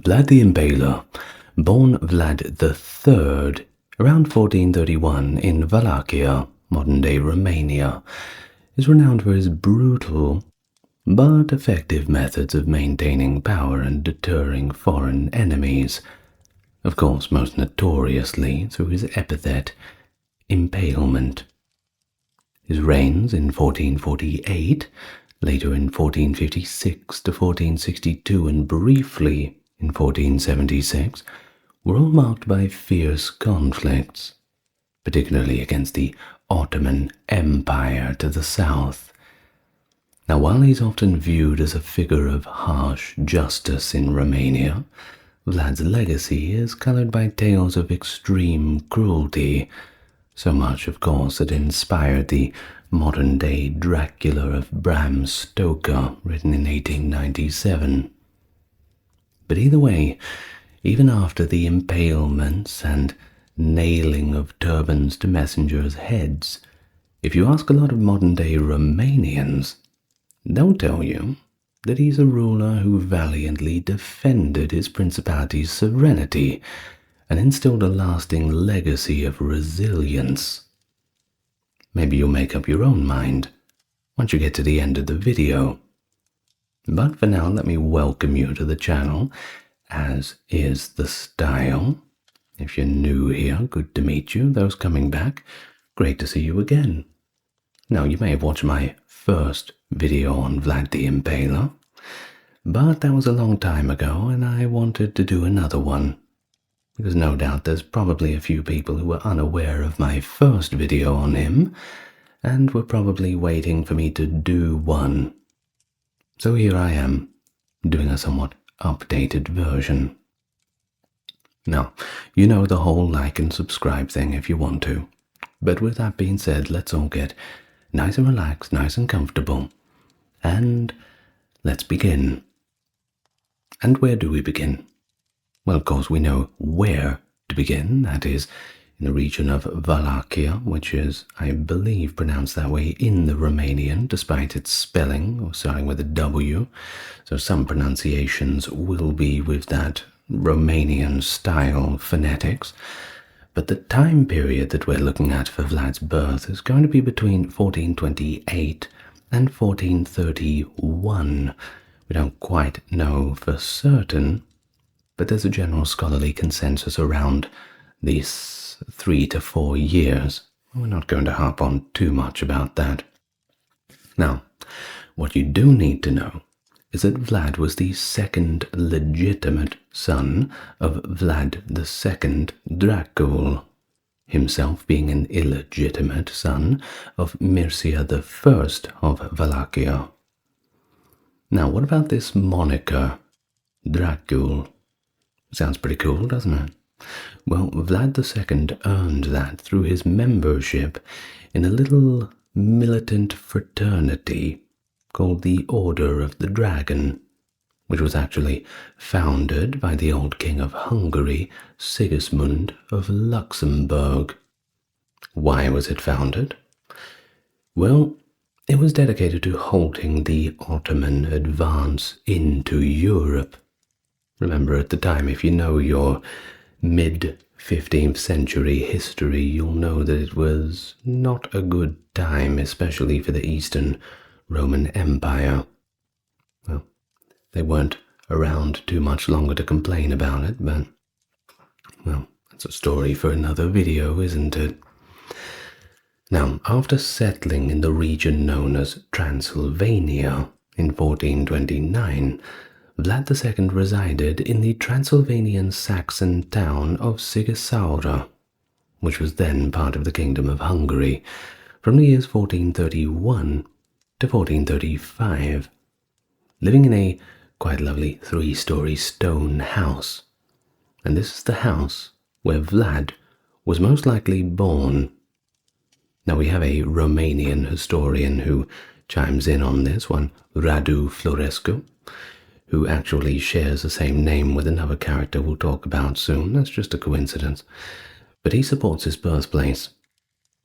Vlad the Impaler, born Vlad III around 1431 in Wallachia, modern-day Romania, is renowned for his brutal but effective methods of maintaining power and deterring foreign enemies, of course most notoriously through his epithet, impalement. His reigns in 1448, later in 1456 to 1462, and briefly in 1476, were all marked by fierce conflicts, particularly against the Ottoman Empire to the south. Now, while he's often viewed as a figure of harsh justice in Romania, Vlad's legacy is colored by tales of extreme cruelty, so much, of course, that inspired the modern-day Dracula of Bram Stoker, written in 1897. But either way, even after the impalements and nailing of turbans to messengers' heads, if you ask a lot of modern-day Romanians, they'll tell you that he's a ruler who valiantly defended his principality's sovereignty and instilled a lasting legacy of resilience. Maybe you'll make up your own mind once you get to the end of the video. But for now, let me welcome you to the channel, as is the style. If you're new here, good to meet you. Those coming back, great to see you again. Now, you may have watched my first video on Vlad the Impaler, but that was a long time ago and I wanted to do another one, because no doubt there's probably a few people who were unaware of my first video on him and were probably waiting for me to do one. So here I am, doing a somewhat updated version. Now, you know the whole like and subscribe thing if you want to, but with that being said, let's all get nice and relaxed, nice and comfortable, and let's begin. And where do we begin? Well, of course, we know where to begin, that is, in the region of Wallachia, which is, I believe, pronounced that way in the Romanian, despite its spelling, or starting with a W, so some pronunciations will be with that Romanian-style phonetics. But the time period that we're looking at for Vlad's birth is going to be between 1428 and 1431. We don't quite know for certain, but there's a general scholarly consensus around these 3 to 4 years. We're not going to harp on too much about that. Now, what you do need to know is that Vlad was the second legitimate son of Vlad II Dracula, himself being an illegitimate son of Mircea I of Wallachia. Now, what about this moniker, Dracula? Sounds pretty cool, doesn't it? Well, Vlad II earned that through his membership in a little militant fraternity called the Order of the Dragon, which was actually founded by the old king of Hungary, Sigismund of Luxembourg. Why was it founded? Well, it was dedicated to halting the Ottoman advance into Europe. Remember, at the time, if you know your mid-15th century history, you'll know that it was not a good time, especially for the Eastern Roman Empire. Well, they weren't around too much longer to complain about it, but, well, that's a story for another video, isn't it? Now, after settling in the region known as Transylvania in 1429, Vlad II resided in the Transylvanian Saxon town of Sighisoara, which was then part of the Kingdom of Hungary, from the years 1431 to 1435, living in a quite lovely 3-story stone house. And this is the house where Vlad was most likely born. Now, we have a Romanian historian who chimes in on this one, Radu Florescu, who actually shares the same name with another character we'll talk about soon. That's just a coincidence. But he supports his birthplace.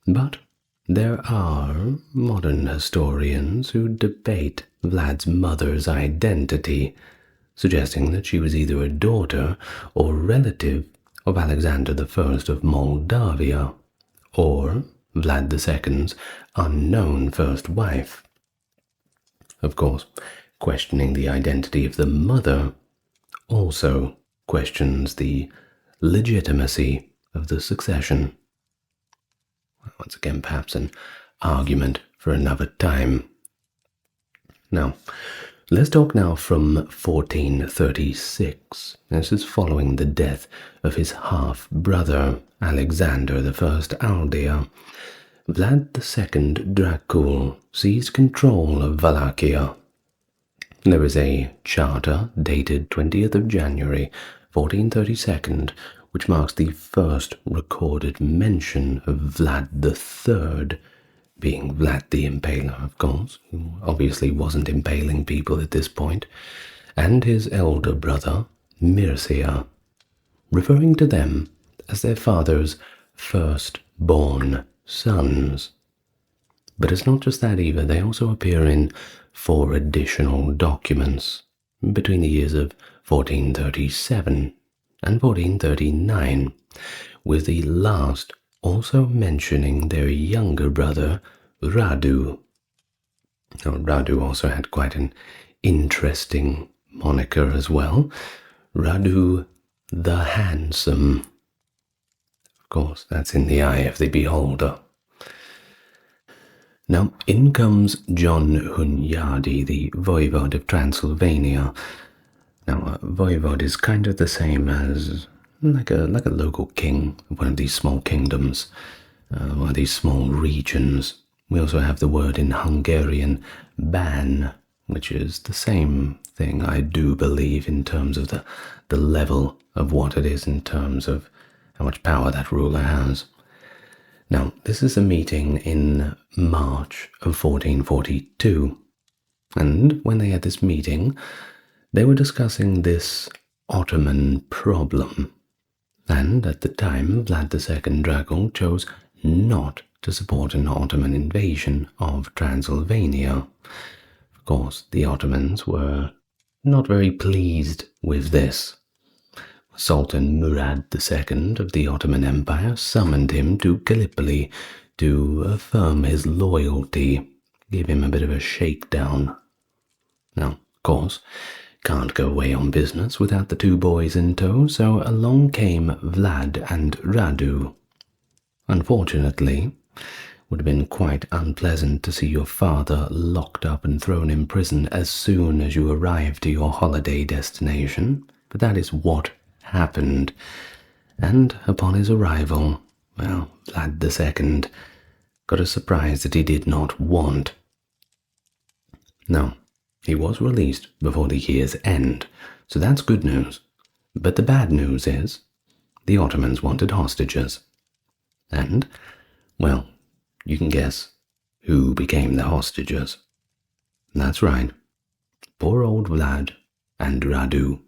But there are modern historians who debate Vlad's mother's identity, suggesting that she was either a daughter or relative of Alexander I of Moldavia, or Vlad II's unknown first wife. Of course, questioning the identity of the mother also questions the legitimacy of the succession. Once again, perhaps an argument for another time. Now, let's talk now from 1436. This is following the death of his half-brother, Alexander I Aldea. Vlad II Dracula seized control of Wallachia. There is a charter dated 20th of January 1432, which marks the first recorded mention of Vlad III, being Vlad the Impaler, of course, who obviously wasn't impaling people at this point, and his elder brother, Mircea, referring to them as their father's firstborn sons. But it's not just that either, they also appear in 4 additional documents between the years of 1437 and 1439, with the last also mentioning their younger brother, Radu. Now, Radu also had quite an interesting moniker as well, Radu the Handsome. Of course, that's in the eye of the beholder. Now, in comes John Hunyadi, the voivode of Transylvania. Now, a voivode is kind of the same as like a local king of one of these small kingdoms, one of these small regions. We also have the word in Hungarian, ban, which is the same thing, I do believe, in terms of the level of what it is in terms of how much power that ruler has. Now, this is a meeting in March of 1442, and when they had this meeting, they were discussing this Ottoman problem, and at the time, Vlad II Dracula chose not to support an Ottoman invasion of Transylvania. Of course, the Ottomans were not very pleased with this. Sultan Murad II of the Ottoman Empire summoned him to Gallipoli to affirm his loyalty, give him a bit of a shakedown. Now, of course, can't go away on business without the 2 boys in tow, so along came Vlad and Radu. Unfortunately, it would have been quite unpleasant to see your father locked up and thrown in prison as soon as you arrived to your holiday destination, but that is what happened. And upon his arrival, well, Vlad II got a surprise that he did not want. Now, he was released before the year's end, so that's good news. But the bad news is, the Ottomans wanted hostages. And, well, you can guess who became the hostages. That's right, poor old Vlad and Radu.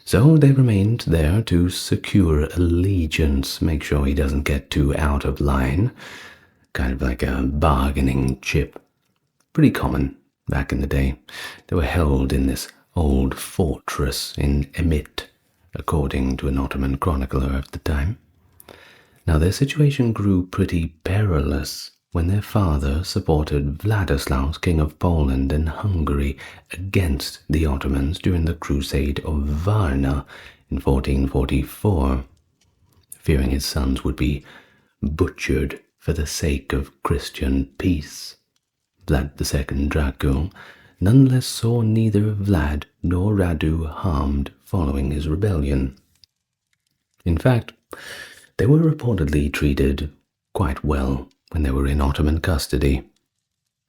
So they remained there to secure allegiance, make sure he doesn't get too out of line, kind of like a bargaining chip. Pretty common back in the day. They were held in this old fortress in Emit, according to an Ottoman chronicler of the time. Now their situation grew pretty perilous when their father supported Vladislaus, King of Poland and Hungary, against the Ottomans during the Crusade of Varna in 1444, fearing his sons would be butchered for the sake of Christian peace. Vlad II Dracula nonetheless saw neither Vlad nor Radu harmed following his rebellion. In fact, they were reportedly treated quite well when they were in Ottoman custody.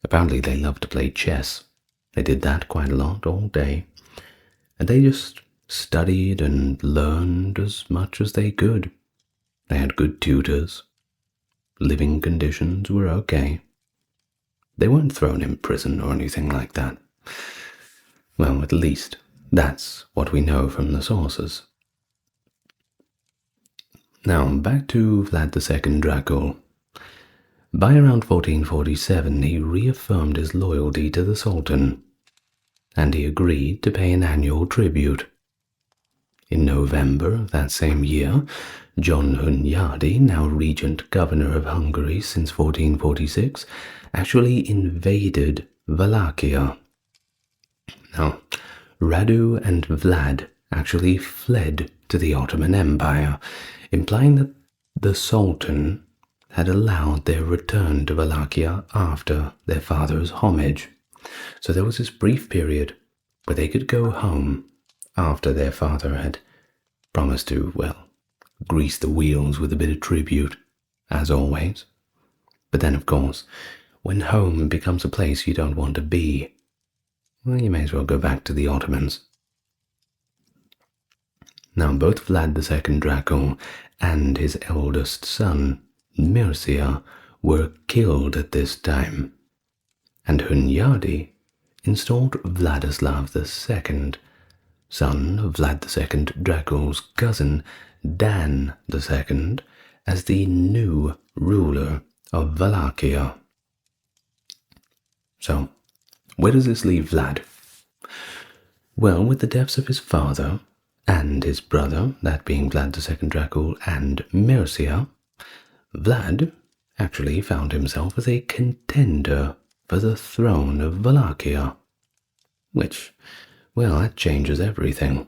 Apparently they loved to play chess. They did that quite a lot all day, and they just studied and learned as much as they could. They had good tutors. Living conditions were okay. They weren't thrown in prison or anything like that. Well, at least that's what we know from the sources. Now, back to Vlad II Dracula. By around 1447, he reaffirmed his loyalty to the Sultan. and he agreed to pay an annual tribute. In November of that same year, John Hunyadi, now regent governor of Hungary since 1446, actually invaded Wallachia. Now, Radu and Vlad actually fled to the Ottoman Empire, implying that the Sultan had allowed their return to Wallachia after their father's homage. So there was this brief period where they could go home after their father had promised to, well, grease the wheels with a bit of tribute, as always. But then, of course, when home becomes a place you don't want to be, well, you may as well go back to the Ottomans. Now, both Vlad II Dracul and his eldest son, Mircea, were killed at this time, and Hunyadi installed Vladislav II, son of Vlad II Dracul's cousin, Dan II, as the new ruler of Wallachia. So, where does this leave Vlad? Well, with the deaths of his father and his brother, that being Vlad II Dracul and Mircea, Vlad actually found himself as a contender for the throne of Wallachia, which, well, that changes everything.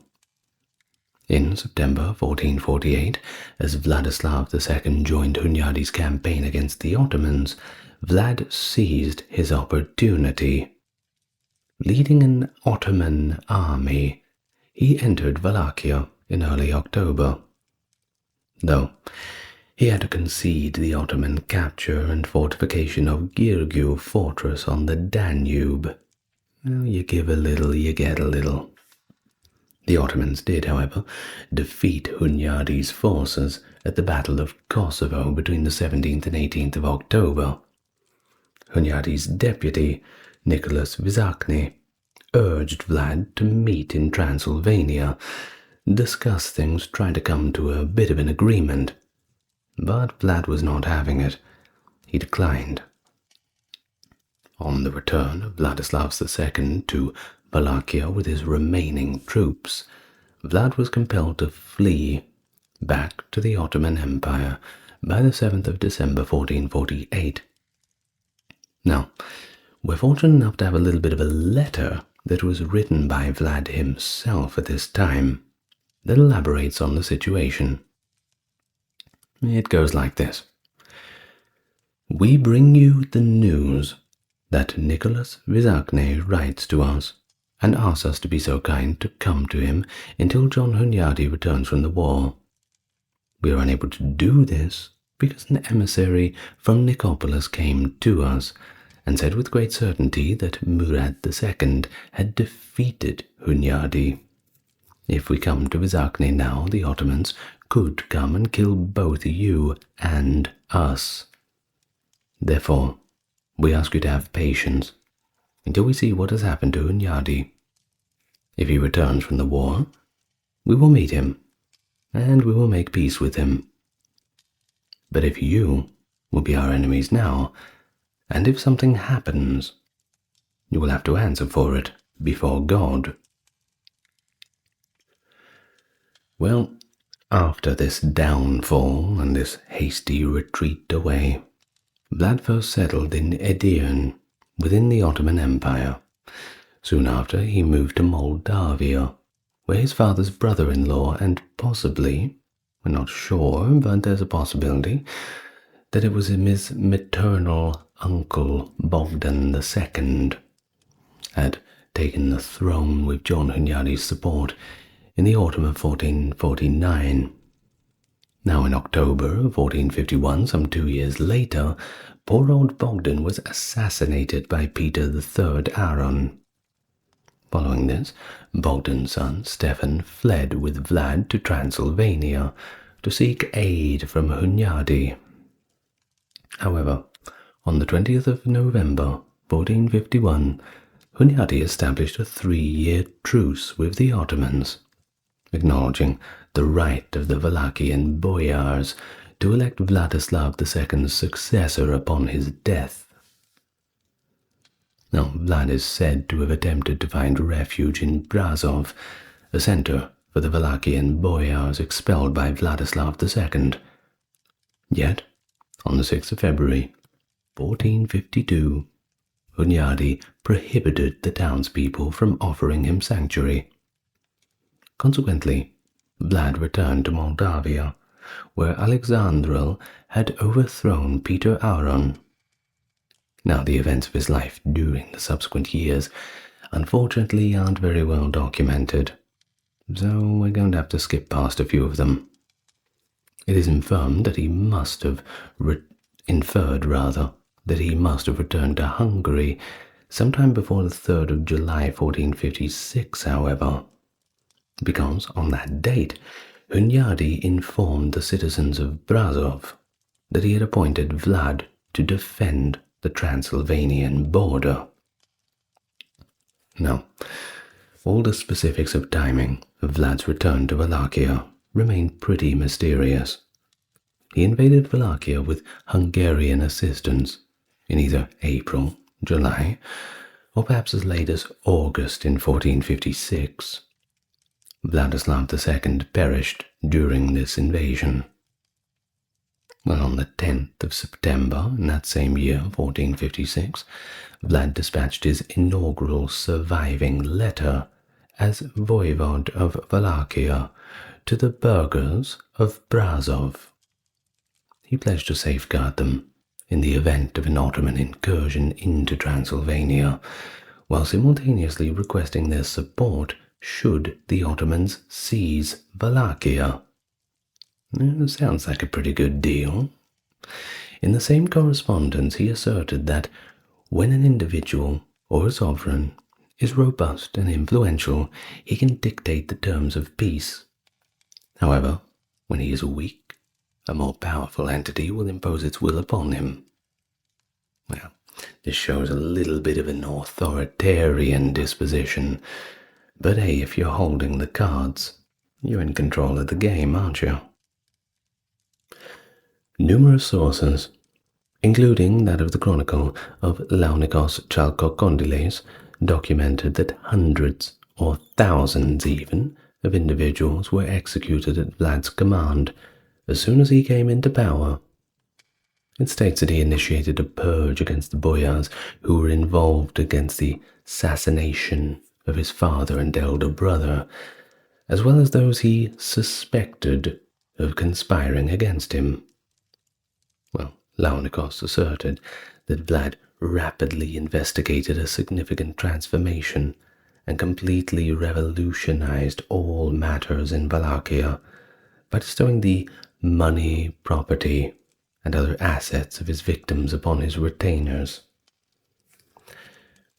In September 1448, as Vladislav II joined Hunyadi's campaign against the Ottomans, Vlad seized his opportunity. Leading an Ottoman army, he entered Wallachia in early October. Though he had to concede the Ottoman capture and fortification of Giurgiu fortress on the Danube. Well, you give a little, you get a little. The Ottomans did, however, defeat Hunyadi's forces at the Battle of Kosovo between the 17th and 18th of October. Hunyadi's deputy, Nicholas Vizakny, urged Vlad to meet in Transylvania, discuss things, try to come to a bit of an agreement. But Vlad was not having it. He declined. On the return of Vladislav II to Wallachia with his remaining troops, Vlad was compelled to flee back to the Ottoman Empire by the 7th of December 1448. Now, we're fortunate enough to have a little bit of a letter that was written by Vlad himself at this time that elaborates on the situation. It goes like this. We bring you the news that Nicholas Vizakny writes to us and asks us to be so kind to come to him until John Hunyadi returns from the war. We are unable to do this because an emissary from Nicopolis came to us and said with great certainty that Murad II had defeated Hunyadi. If we come to Vizakny now, the Ottomans could come and kill both you and us. Therefore, we ask you to have patience until we see what has happened to Hunyadi. If he returns from the war, we will meet him, and we will make peace with him. But if you will be our enemies now, and if something happens, you will have to answer for it before God. Well, after this downfall and this hasty retreat away, Vlad first settled in Edirne, within the Ottoman Empire. Soon after, he moved to Moldavia, where his father's brother-in-law and possibly, we're not sure, but there's a possibility, that it was his maternal uncle Bogdan II had taken the throne with John Hunyadi's support in the autumn of 1449. Now in October of 1451, some 2 years later, poor old Bogdan was assassinated by Peter III Aron. Following this, Bogdan's son Stefan fled with Vlad to Transylvania to seek aid from Hunyadi. However, on the 20th of November 1451, Hunyadi established a 3-year truce with the Ottomans, acknowledging the right of the Wallachian boyars to elect Vladislav II's successor upon his death. Now, Vlad is said to have attempted to find refuge in Brasov, a center for the Wallachian boyars expelled by Vladislav II. Yet, on the 6th of February, 1452, Hunyadi prohibited the townspeople from offering him sanctuary. Consequently, Vlad returned to Moldavia, where Alexandrel had overthrown Peter Auron. Now, the events of his life during the subsequent years unfortunately aren't very well documented, so we're going to have to skip past a few of them. It is inferred that he must have returned to Hungary sometime before the 3rd of July 1456, however, because on that date, Hunyadi informed the citizens of Brasov that he had appointed Vlad to defend the Transylvanian border. Now, all the specifics of timing of Vlad's return to Wallachia remain pretty mysterious. He invaded Wallachia with Hungarian assistance in either April, July, or perhaps as late as August in 1456. Vladislav II perished during this invasion. Well, on the 10th of September in that same year, 1456, Vlad dispatched his inaugural surviving letter as voivode of Wallachia to the burghers of Brasov. He pledged to safeguard them in the event of an Ottoman incursion into Transylvania, while simultaneously requesting their support should the Ottomans seize Wallachia. Sounds like a pretty good deal. In the same correspondence, he asserted that when an individual or a sovereign is robust and influential, he can dictate the terms of peace. However, when he is weak, a more powerful entity will impose its will upon him. Well, this shows a little bit of an authoritarian disposition, but hey, if you're holding the cards, you're in control of the game, aren't you? Numerous sources, including that of the Chronicle of Launikos Chalkokondyles, documented that hundreds, or thousands even, of individuals were executed at Vlad's command as soon as he came into power. It states that he initiated a purge against the boyars who were involved against the assassination of his father and elder brother, as well as those he suspected of conspiring against him. Well, Launikos asserted that Vlad rapidly investigated a significant transformation and completely revolutionized all matters in Wallachia by bestowing the money, property, and other assets of his victims upon his retainers.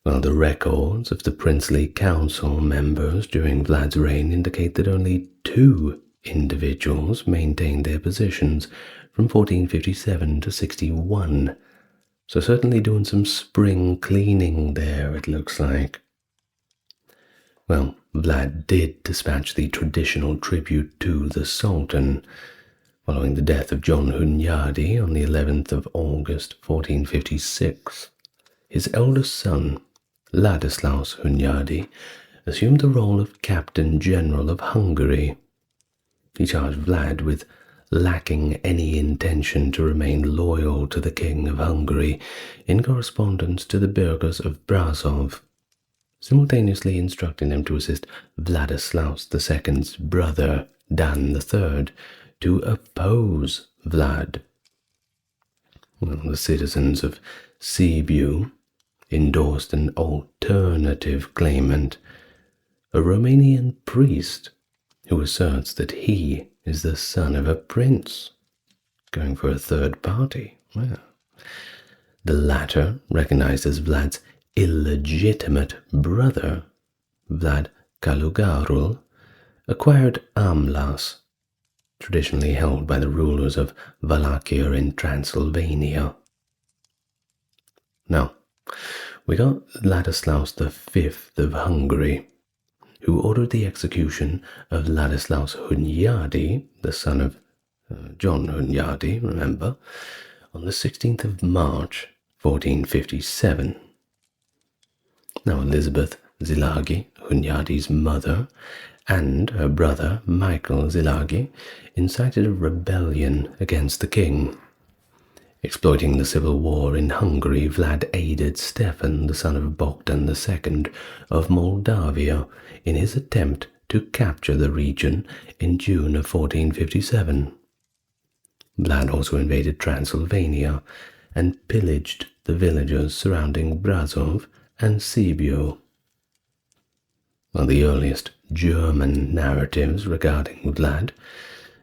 Well, the records of the princely council members during Vlad's reign indicate that only 2 individuals maintained their positions from 1457 to 61, so certainly doing some spring cleaning there, it looks like. Well, Vlad did dispatch the traditional tribute to the Sultan. Following the death of John Hunyadi on the 11th of August 1456, his eldest son, Ladislaus Hunyadi, assumed the role of Captain General of Hungary. He charged Vlad with lacking any intention to remain loyal to the King of Hungary in correspondence to the burghers of Brasov, simultaneously instructing them to assist Vladislaus II's brother, Dan III, to oppose Vlad. Well, the citizens of Sibiu endorsed an alternative claimant, a Romanian priest who asserts that he is the son of a prince, going for a third party. Well, the latter, recognized as Vlad's illegitimate brother, Vlad Kalugarul, acquired Amlas, traditionally held by the rulers of Wallachia in Transylvania. Now, we got Ladislaus V of Hungary, who ordered the execution of Ladislaus Hunyadi, the son of John Hunyadi, remember, on the 16th of March, 1457. Now Elizabeth Szilágyi, Hunyadi's mother, and her brother Michael Szilágyi incited a rebellion against the king. Exploiting the civil war in Hungary, Vlad aided Stefan, the son of Bogdan II of Moldavia, in his attempt to capture the region in June of 1457. Vlad also invaded Transylvania and pillaged the villages surrounding Brasov and Sibiu. While the earliest German narratives regarding Vlad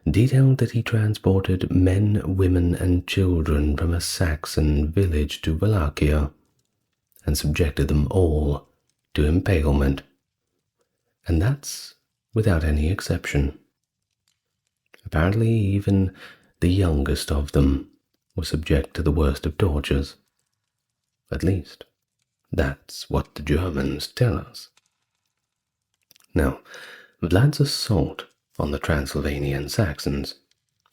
detailed that he transported men, women, and children from a Saxon village to Wallachia and subjected them all to impalement. And that's without any exception. Apparently, even the youngest of them were subject to the worst of tortures. At least, that's what the Germans tell us. Now, Vlad's assault on the Transylvanian Saxons,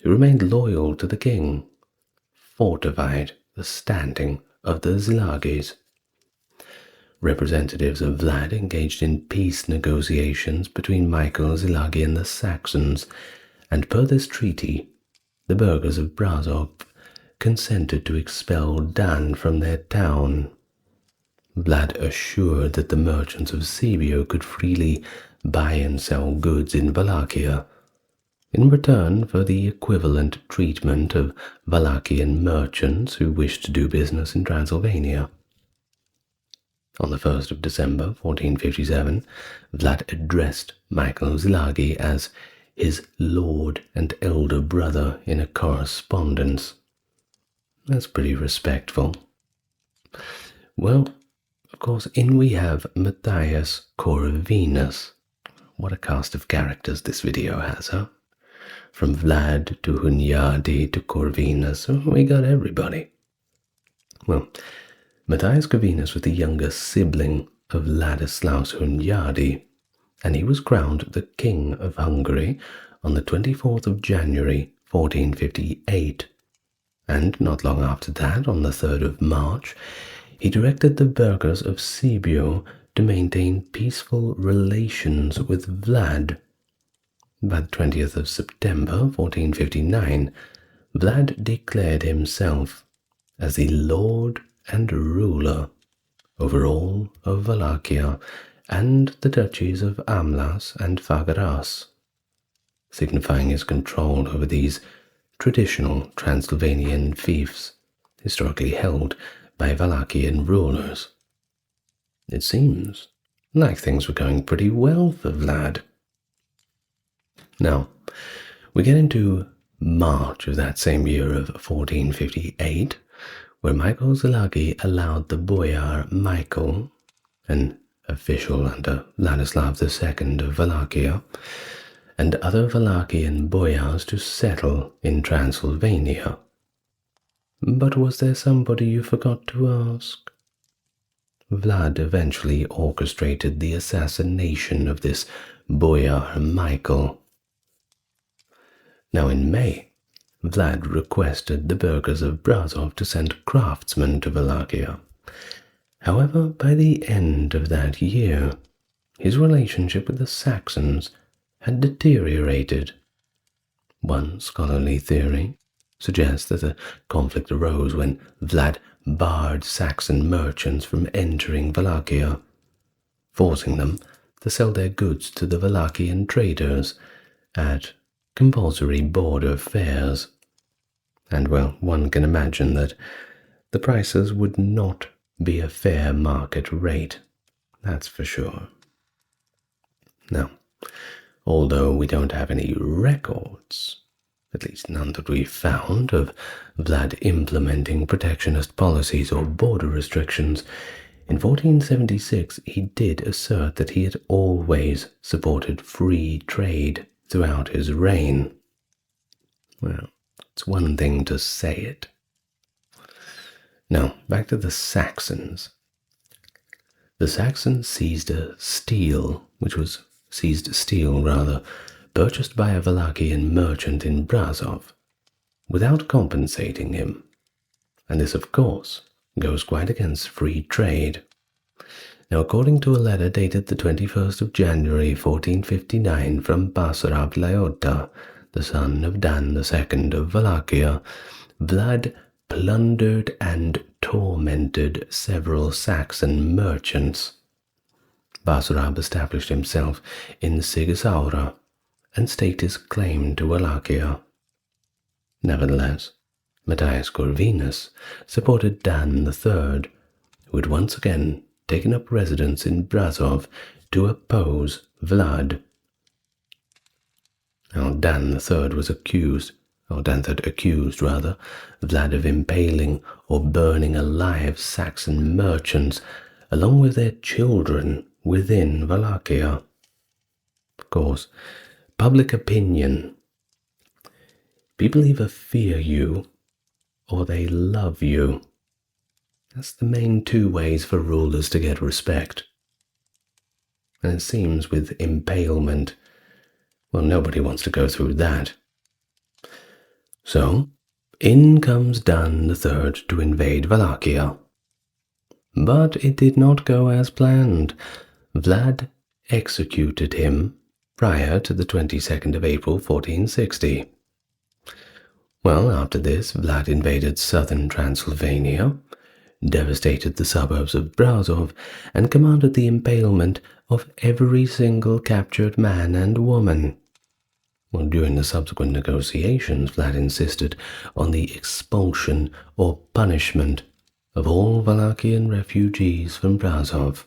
who remained loyal to the king, fortified the standing of the Szilágys. Representatives of Vlad engaged in peace negotiations between Michael Szilágyi and the Saxons, and per this treaty, the burghers of Brasov consented to expel Dan from their town. Vlad assured that the merchants of Sibiu could freely buy and sell goods in Wallachia, in return for the equivalent treatment of Wallachian merchants who wished to do business in Transylvania. On the 1st of December 1457, Vlad addressed Michael Szilágyi as his lord and elder brother in a correspondence. That's pretty respectful. Well, of course, in we have Matthias Corvinus. What a cast of characters this video has, huh? From Vlad to Hunyadi to Corvinus, we got everybody. Well, Matthias Corvinus was the younger sibling of Ladislaus Hunyadi, and he was crowned the King of Hungary on the 24th of January 1458. And not long after that, on the 3rd of March, he directed the burghers of Sibiu to maintain peaceful relations with Vlad. By the 20th of September 1459, Vlad declared himself as the lord and ruler over all of Wallachia and the duchies of Amlas and Fagaras, signifying his control over these traditional Transylvanian fiefs historically held by Wallachian rulers. It seems like things were going pretty well for Vlad. Now, we get into March of that same year of 1458, where Michael Szilágyi allowed the boyar Michael, an official under Ladislav II of Wallachia, and other Wallachian boyars to settle in Transylvania. But was there somebody you forgot to ask? Vlad eventually orchestrated the assassination of this boyar Michael. Now in May, Vlad requested the burghers of Brasov to send craftsmen to Wallachia. However, by the end of that year, his relationship with the Saxons had deteriorated. One scholarly theory suggests that the conflict arose when Vlad barred Saxon merchants from entering Wallachia, forcing them to sell their goods to the Wallachian traders at compulsory border fairs. And well, one can imagine that the prices would not be a fair market rate, that's for sure. Now, although we don't have any records, at least none that we've found, of Vlad implementing protectionist policies or border restrictions, in 1476 he did assert that he had always supported free trade throughout his reign. Well, it's one thing to say it. Now, back to the Saxons. The Saxons seized steel, purchased by a Wallachian merchant in Brasov, without compensating him. And this, of course, goes quite against free trade. Now, according to a letter dated the 21st of January 1459 from Basarab Lyota, the son of Dan II of Wallachia, Vlad plundered and tormented several Saxon merchants. Basarab established himself in Sigisaura and staked his claim to Wallachia. Nevertheless, Matthias Corvinus supported Dan III, who had once again taken up residence in Brasov to oppose Vlad. Now, Dan III accused Vlad of impaling or burning alive Saxon merchants along with their children within Wallachia. Of course, public opinion. People either fear you or they love you. That's the main two ways for rulers to get respect. And it seems with impalement, well, nobody wants to go through that. So, in comes Dan III to invade Wallachia. But it did not go as planned. Vlad executed him prior to the 22nd of April 1460. Well, after this, Vlad invaded southern Transylvania, devastated the suburbs of Brasov, and commanded the impalement of every single captured man and woman. Well, during the subsequent negotiations, Vlad insisted on the expulsion or punishment of all Wallachian refugees from Brasov.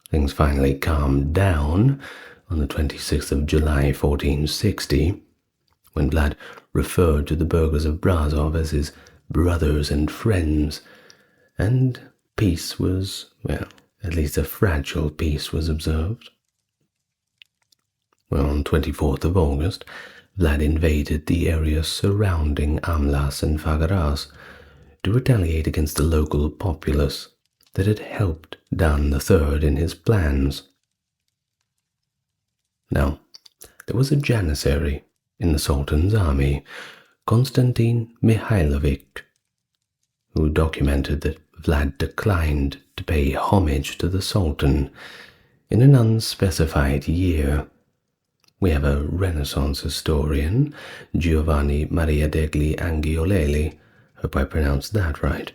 Things finally calmed down on the 26th of July 1460, when Vlad referred to the burghers of Brasov as his brothers and friends, and peace was, well, at least a fragile peace was observed. Well, on 24th of August, Vlad invaded the areas surrounding Amlas and Fagaras to retaliate against the local populace that had helped Dan III in his plans. Now, there was a janissary in the Sultan's army, Konstantin Mihailovich, who documented that Vlad declined to pay homage to the Sultan in an unspecified year. We have a Renaissance historian, Giovanni Maria degli Angiolelli, hope I pronounced that right,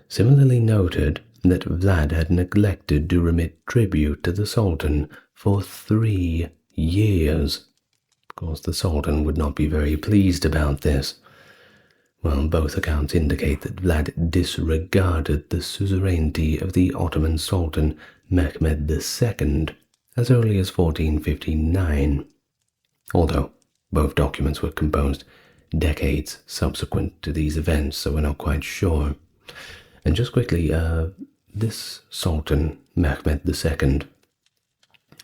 similarly noted that Vlad had neglected to remit tribute to the Sultan for 3 years. Of course, the Sultan would not be very pleased about this. Well, both accounts indicate that Vlad disregarded the suzerainty of the Ottoman Sultan Mehmed II as early as 1459, although both documents were composed decades subsequent to these events, so we're not quite sure. And just quickly, this Sultan Mehmed II,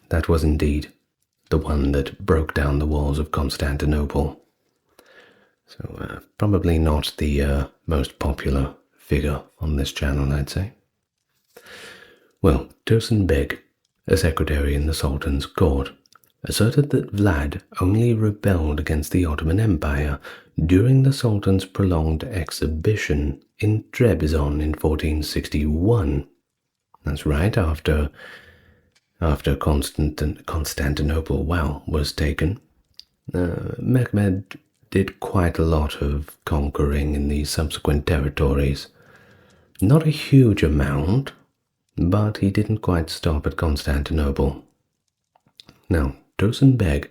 that was indeed the one that broke down the walls of Constantinople. So probably not the most popular figure on this channel, I'd say. Well, Tursun Beg, a secretary in the Sultan's court, asserted that Vlad only rebelled against the Ottoman Empire during the Sultan's prolonged exhibition in Trebizond in 1461. That's right, after Constantinople, was taken. Mehmed did quite a lot of conquering in the subsequent territories. Not a huge amount, but he didn't quite stop at Constantinople. Now, Tursun Beg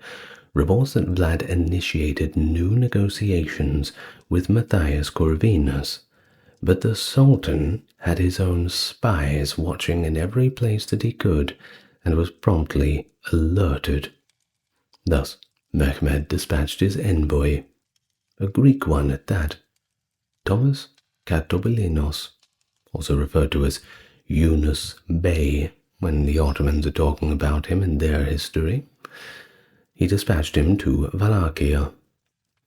reports that Vlad initiated new negotiations with Matthias Corvinus, but the Sultan had his own spies watching in every place that he could and was promptly alerted. Thus, Mehmed dispatched his envoy, a Greek one at that, Thomas Katobelinos, also referred to as Yunus Bey when the Ottomans are talking about him in their history. He dispatched him to Wallachia,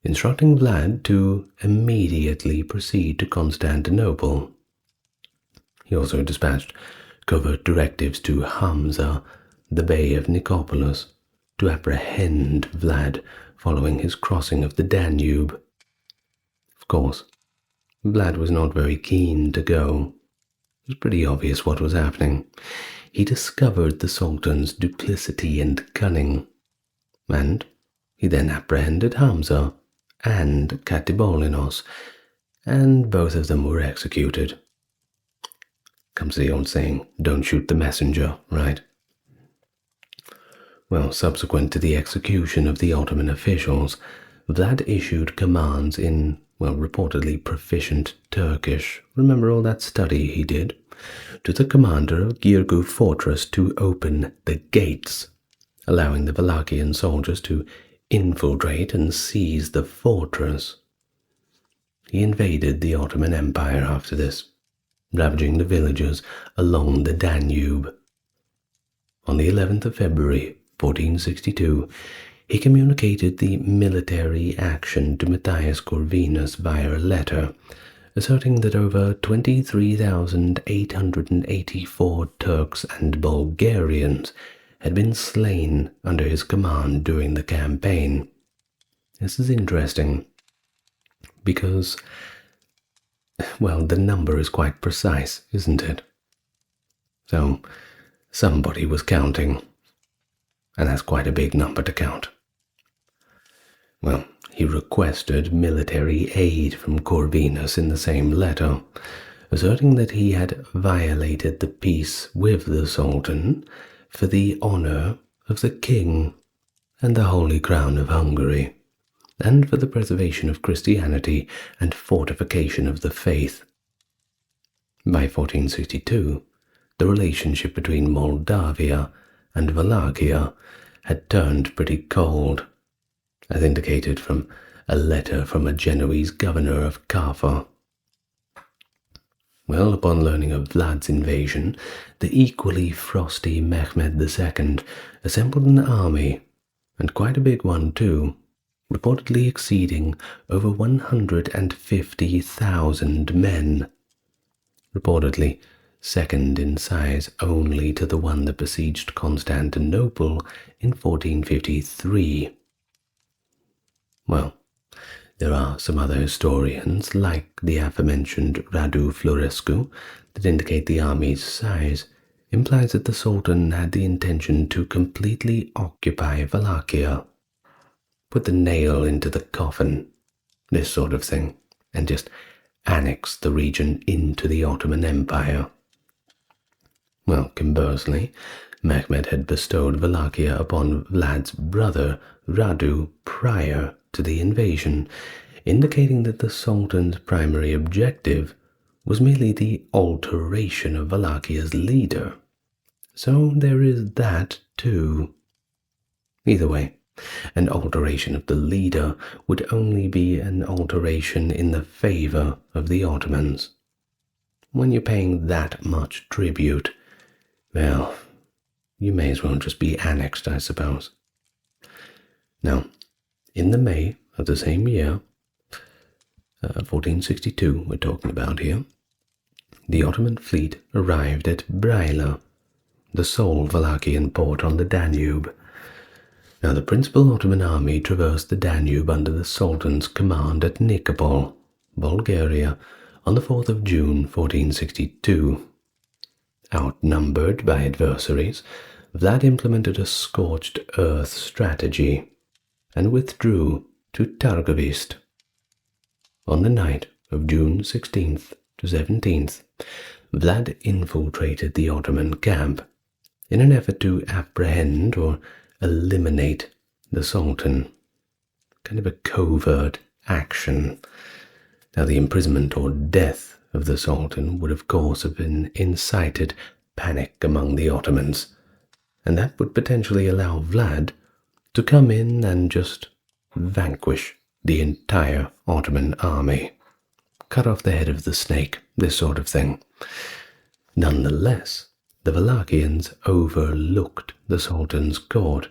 instructing Vlad to immediately proceed to Constantinople. He also dispatched covert directives to Hamza, the Bey of Nicopolis, to apprehend Vlad following his crossing of the Danube. Of course, Vlad was not very keen to go. was pretty obvious what was happening. He discovered the Sultan's duplicity and cunning, and he then apprehended Hamza and Katibolinos, and both of them were executed. Comes the old saying, don't shoot the messenger, right? Well, subsequent to the execution of the Ottoman officials, Vlad issued commands in, reportedly proficient Turkish, remember all that study he did, to the commander of Girgu fortress to open the gates, allowing the Wallachian soldiers to infiltrate and seize the fortress. He invaded the Ottoman Empire after this, ravaging the villages along the Danube. On the 11th of February, 1462, he communicated the military action to Matthias Corvinus via a letter, asserting that over 23,884 Turks and Bulgarians had been slain under his command during the campaign. This is interesting because, the number is quite precise, isn't it? So, somebody was counting, and that's quite a big number to count. Well, he requested military aid from Corvinus in the same letter, asserting that he had violated the peace with the Sultan for the honor of the king and the Holy Crown of Hungary, and for the preservation of Christianity and fortification of the faith. By 1462, the relationship between Moldavia and Wallachia had turned pretty cold, as indicated from a letter from a Genoese governor of Kaffa. Well, upon learning of Vlad's invasion, the equally frosty Mehmed II assembled an army, and quite a big one too, reportedly exceeding over 150,000 men. Reportedly second in size only to the one that besieged Constantinople in 1453. Well, there are some other historians, like the aforementioned Radu Florescu, that indicate the army's size implies that the Sultan had the intention to completely occupy Wallachia, put the nail into the coffin, this sort of thing, and just annex the region into the Ottoman Empire. Well, conversely, Mehmed had bestowed Wallachia upon Vlad's brother Radu prior to the invasion, indicating that the Sultan's primary objective was merely the alteration of Wallachia's leader. So there is that too. Either way, an alteration of the leader would only be an alteration in the favor of the Ottomans. When you're paying that much tribute, well, you may as well just be annexed, I suppose. Now, in the May of the same year, 1462 we're talking about here, the Ottoman fleet arrived at Braila, the sole Wallachian port on the Danube. Now, the principal Ottoman army traversed the Danube under the Sultan's command at Nikopol, Bulgaria, on the 4th of June, 1462. Outnumbered by adversaries, Vlad implemented a scorched earth strategy and withdrew to Targovist. On the night of June 16th to 17th, Vlad infiltrated the Ottoman camp in an effort to apprehend or eliminate the Sultan. Kind of a covert action. Now, the imprisonment or death of the Sultan would of course have been incited panic among the Ottomans, and that would potentially allow Vlad to come in and just vanquish the entire Ottoman army. Cut off the head of the snake, this sort of thing. Nonetheless, the Wallachians overlooked the Sultan's court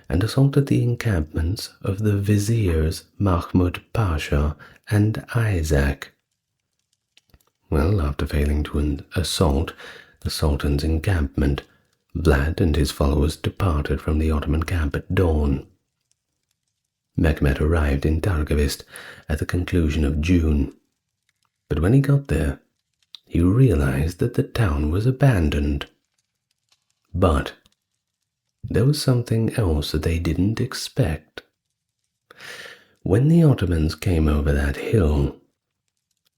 and assaulted the encampments of the viziers Mahmud Pasha and Isaac. Well, after failing to assault the Sultan's encampment, Vlad and his followers departed from the Ottoman camp at dawn. Mehmed arrived in Targovist at the conclusion of June, but when he got there, he realized that the town was abandoned. But there was something else that they didn't expect. When the Ottomans came over that hill,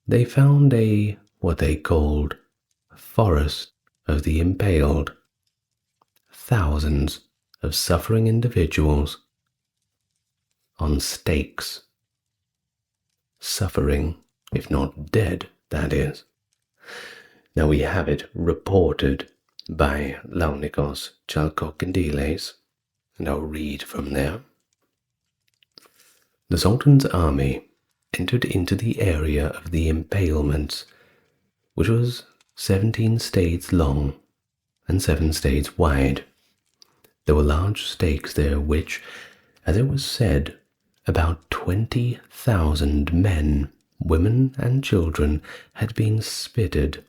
they found what they called forest of the impaled. Thousands of suffering individuals on stakes. Suffering, if not dead, that is. Now we have it reported by Laonikos Chalkokendiles, and I'll read from there. The Sultan's army entered into the area of the impalements, which was 17 stades long and 7 stades wide. There were large stakes there which, as it was said, about 20,000 men, women and children had been spitted.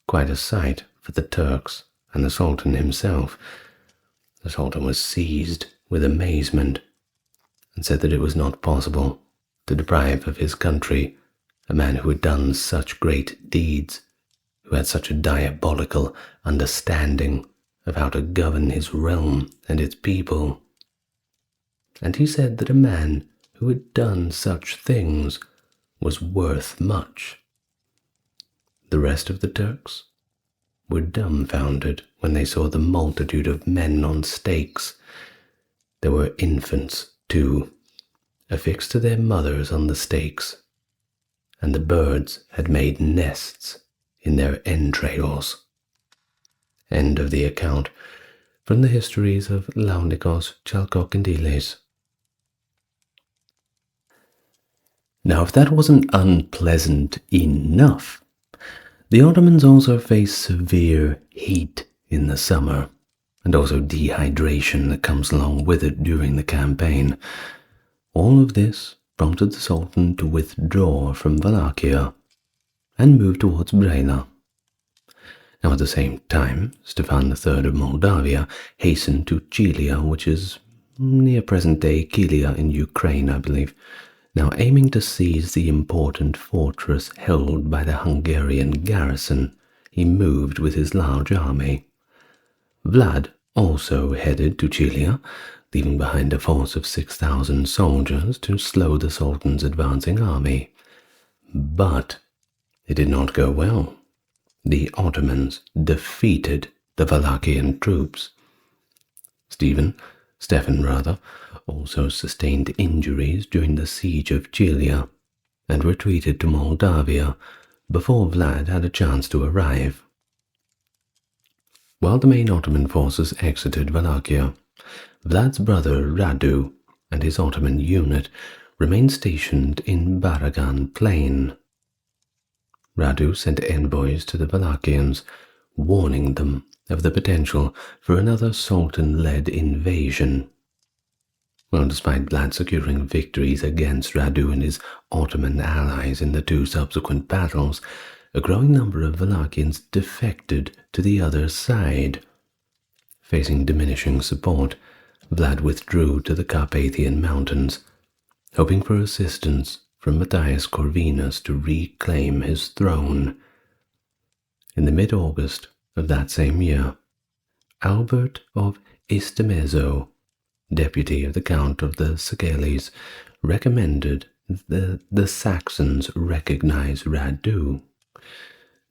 Quite a sight for the Turks and the Sultan himself. The Sultan was seized with amazement and said that it was not possible to deprive of his country a man who had done such great deeds, who had such a diabolical understanding of how to govern his realm and its people. And he said that a man who had done such things was worth much. The rest of the Turks were dumbfounded when they saw the multitude of men on stakes. There were infants, too, affixed to their mothers on the stakes, and the birds had made nests in their entrails. End of the account from the histories of Laonikos Chalkokendiles. Now, if that wasn't unpleasant enough, the Ottomans also faced severe heat in the summer, and also dehydration that comes along with it during the campaign. All of this prompted the Sultan to withdraw from Wallachia and move towards Brela. Now, at the same time, Stefan III of Moldavia hastened to Chilia, which is near present-day Kilia in Ukraine, I believe, now aiming to seize the important fortress held by the Hungarian garrison. He moved with his large army. Vlad also headed to Chilia, leaving behind a force of 6,000 soldiers to slow the Sultan's advancing army. But it did not go well. The Ottomans defeated the Wallachian troops. Stefan, also sustained injuries during the siege of Chilia and retreated to Moldavia before Vlad had a chance to arrive. While the main Ottoman forces exited Wallachia, Vlad's brother Radu and his Ottoman unit remained stationed in Baragan Plain. Radu sent envoys to the Wallachians, warning them of the potential for another Sultan-led invasion. Well, despite Vlad securing victories against Radu and his Ottoman allies in the 2 subsequent battles, a growing number of Wallachians defected to the other side. Facing diminishing support, Vlad withdrew to the Carpathian Mountains, hoping for assistance from Matthias Corvinus to reclaim his throne. In the mid-August of that same year, Albert of Istemezo, deputy of the Count of the Seceles, recommended that the Saxons recognize Radu.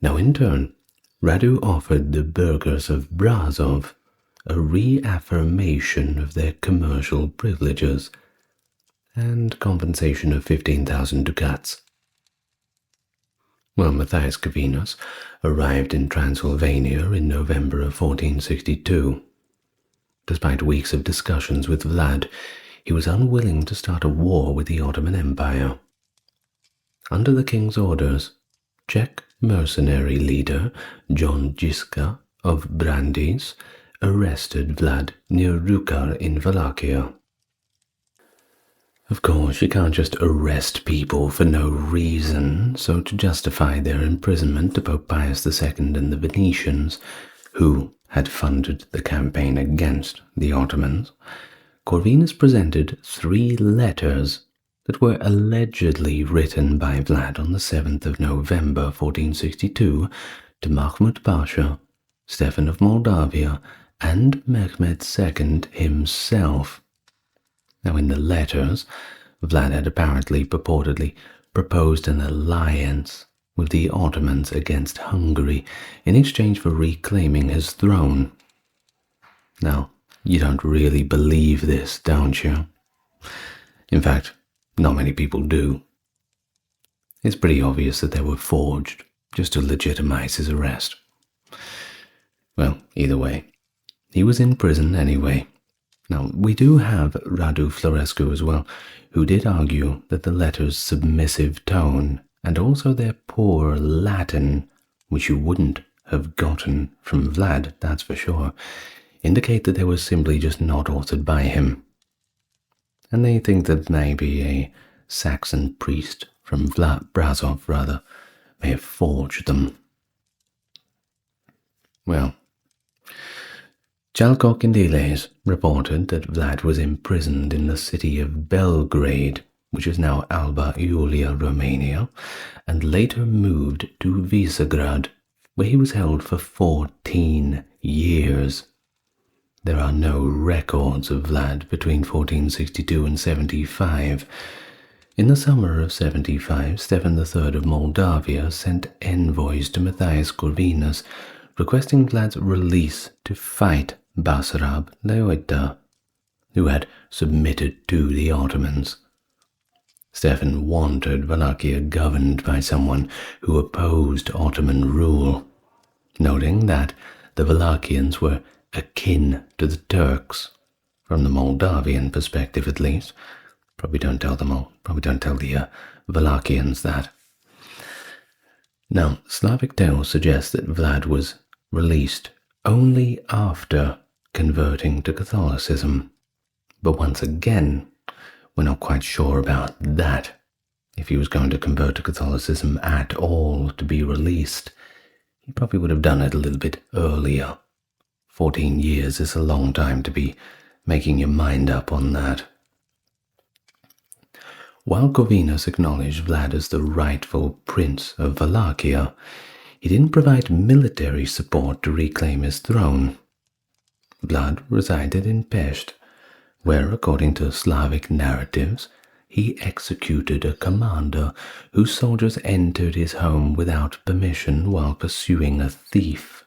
Now, in turn, Radu offered the burghers of Brasov a reaffirmation of their commercial privileges and compensation of 15,000 ducats. Well, Matthias Corvinus arrived in Transylvania in November of 1462. Despite weeks of discussions with Vlad, he was unwilling to start a war with the Ottoman Empire. Under the king's orders, Czech mercenary leader John Giska of Brandis arrested Vlad near Rukar in Wallachia. Of course, you can't just arrest people for no reason, so to justify their imprisonment to Pope Pius II and the Venetians, who had funded the campaign against the Ottomans, Corvinus presented 3 letters that were allegedly written by Vlad on the 7th of November 1462 to Mahmud Pasha, Stefan of Moldavia, and Mehmed II himself. Now, in the letters, Vlad had apparently purportedly proposed an alliance with the Ottomans against Hungary in exchange for reclaiming his throne. Now, you don't really believe this, don't you? In fact, not many people do. It's pretty obvious that they were forged just to legitimize his arrest. Well, either way, he was in prison anyway. Now, we do have Radu Florescu as well, who did argue that the letters' submissive tone and also their poor Latin, which you wouldn't have gotten from Vlad, that's for sure, indicate that they were simply just not authored by him. And they think that maybe a Saxon priest from Brasov may have forged them. Well, Chalkok and Diles reported that Vlad was imprisoned in the city of Belgrade, which is now Alba Iulia, Romania, and later moved to Visegrad, where he was held for 14 years. There are no records of Vlad between 1462 and 75. In the summer of 75, Stefan III of Moldavia sent envoys to Matthias Corvinus requesting Vlad's release to fight Basarab Leoita, who had submitted to the Ottomans. Stefan wanted Wallachia governed by someone who opposed Ottoman rule, noting that the Wallachians were akin to the Turks, from the Moldavian perspective at least. Probably don't tell the Wallachians that. Now, Slavic tales suggest that Vlad was released only after converting to Catholicism. But once again, we're not quite sure about that. If he was going to convert to Catholicism at all to be released, he probably would have done it a little bit earlier. 14 years is a long time to be making your mind up on that. While Corvinus acknowledged Vlad as the rightful prince of Wallachia, he didn't provide military support to reclaim his throne. Vlad resided in Pest, where, according to Slavic narratives, he executed a commander whose soldiers entered his home without permission while pursuing a thief.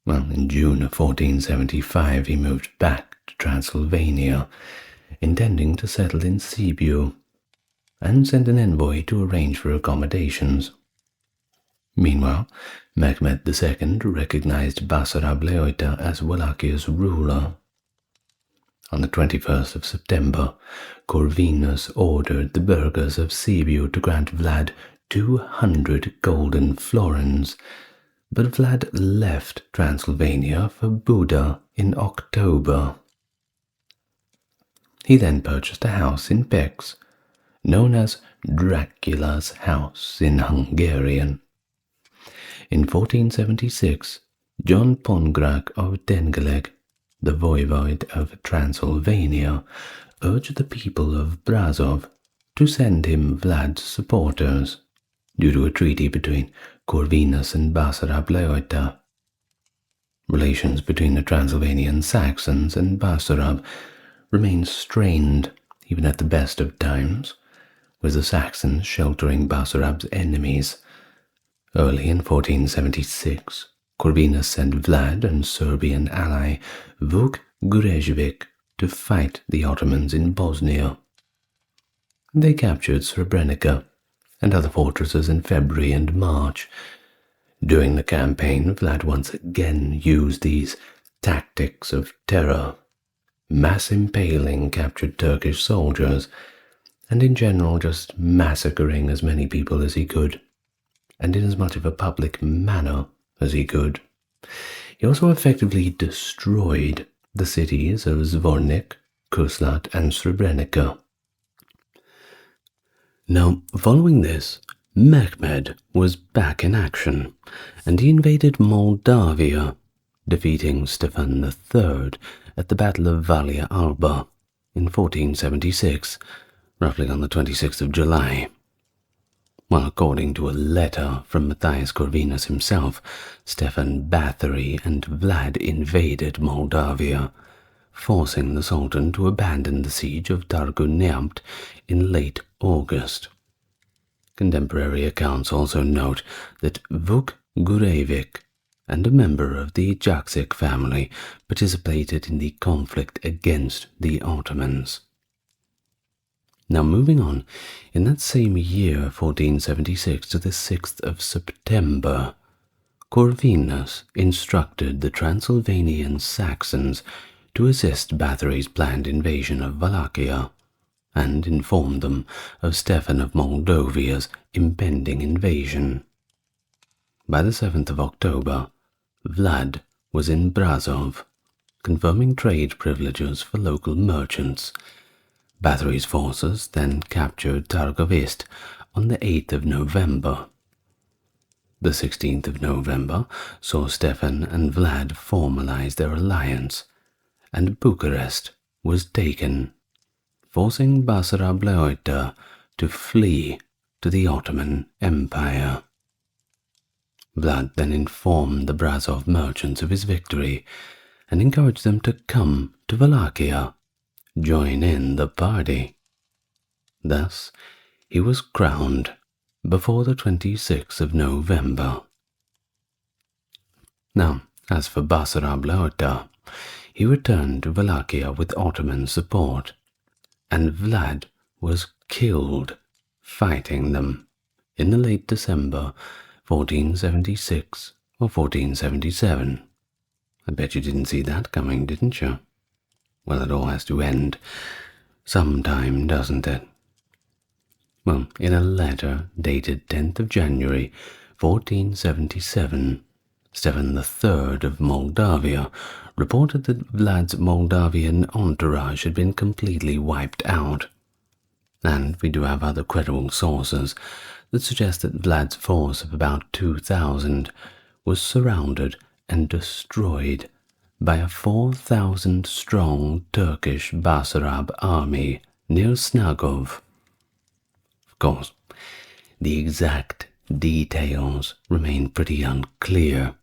Well, in June of 1475, he moved back to Transylvania, intending to settle in Sibiu, and sent an envoy to arrange for accommodations. Meanwhile, Mehmed II recognized Basarab Leoita as Wallachia's ruler. On the 21st of September, Corvinus ordered the burghers of Sibiu to grant Vlad 200 golden florins, but Vlad left Transylvania for Buda in October. He then purchased a house in Pécs, known as Dracula's house in Hungarian. In 1476, John Pongrak of Dengeleg, the voivode of Transylvania, urged the people of Brasov to send him Vlad's supporters, due to a treaty between Corvinus and Basarab Leoita. Relations between the Transylvanian Saxons and Basarab remained strained even at the best of times, with the Saxons sheltering Basarab's enemies. Early in 1476, Corvinus sent Vlad and Serbian ally Vuk Gurejevic to fight the Ottomans in Bosnia. They captured Srebrenica and other fortresses in February and March. During the campaign, Vlad once again used these tactics of terror, mass impaling captured Turkish soldiers, and in general just massacring as many people as he could, and in as much of a public manner as he could. He also effectively destroyed the cities of Zvornik, Kuslat, and Srebrenica. Now, following this, Mehmed was back in action, and he invaded Moldavia, defeating Stefan III at the Battle of Valia Alba in 1476, roughly on the 26th of July. Well, according to a letter from Matthias Corvinus himself, Stefan Bathory and Vlad invaded Moldavia, forcing the Sultan to abandon the siege of Târgu Neamt in late August. Contemporary accounts also note that Vuk Gurevic and a member of the Jaksic family participated in the conflict against the Ottomans. Now moving on, in that same year, 1476, to the 6th of September, Corvinus instructed the Transylvanian Saxons to assist Bathory's planned invasion of Wallachia, and informed them of Stefan of Moldavia's impending invasion. By the 7th of October, Vlad was in Brasov, confirming trade privileges for local merchants. Bathory's forces then captured Targovist on the 8th of November. The 16th of November saw Stefan and Vlad formalize their alliance, and Bucharest was taken, forcing Basarab to flee to the Ottoman Empire. Vlad then informed the Brasov merchants of his victory and encouraged them to come to Wallachia, join in the party. Thus, he was crowned before the 26th of November. Now, as for Basarab, he returned to Wallachia with Ottoman support, and Vlad was killed fighting them in the late December 1476 or 1477. I bet you didn't see that coming, didn't you? Well, it all has to end sometime, doesn't it? Well, in a letter dated 10th of January 1477, Stefan III of Moldavia reported that Vlad's Moldavian entourage had been completely wiped out. And we do have other credible sources that suggest that Vlad's force of about 2,000 was surrounded and destroyed by a 4,000-strong Turkish Basarab army near Snagov. Of course, the exact details remain pretty unclear,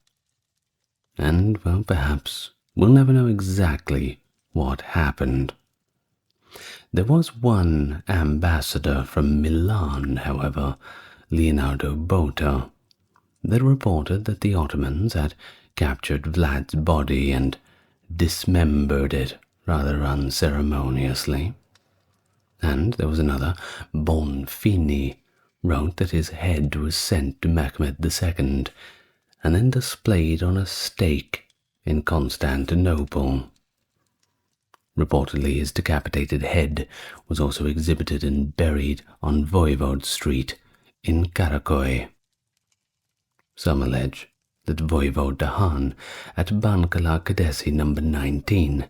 and, well, perhaps we'll never know exactly what happened. There was one ambassador from Milan, however, Leonardo Botta, that reported that the Ottomans had captured Vlad's body and dismembered it rather unceremoniously. And there was another, Bonfini, wrote that his head was sent to Mehmed II and then displayed on a stake in Constantinople. Reportedly, his decapitated head was also exhibited and buried on Voivod Street in Karakoy. Some allege that Voivod Dahan at Bankala Kadesi No. 19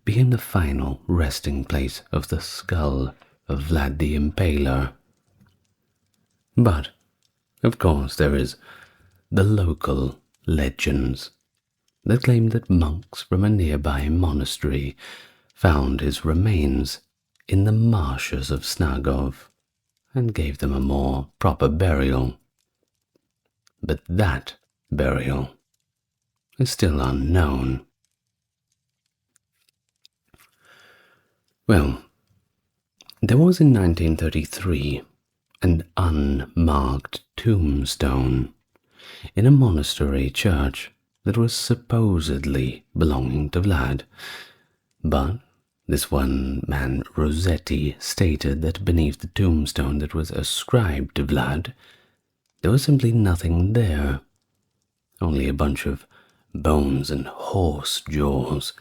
became the final resting place of the skull of Vlad the Impaler. But, of course, there is the local legends that claim that monks from a nearby monastery found his remains in the marshes of Snagov and gave them a more proper burial. But that burial is still unknown. Well, there was in 1933 an unmarked tombstone in a monastery church that was supposedly belonging to Vlad, but this one man, Rossetti, stated that beneath the tombstone that was ascribed to Vlad, there was simply nothing there, only a bunch of bones and horse jaws,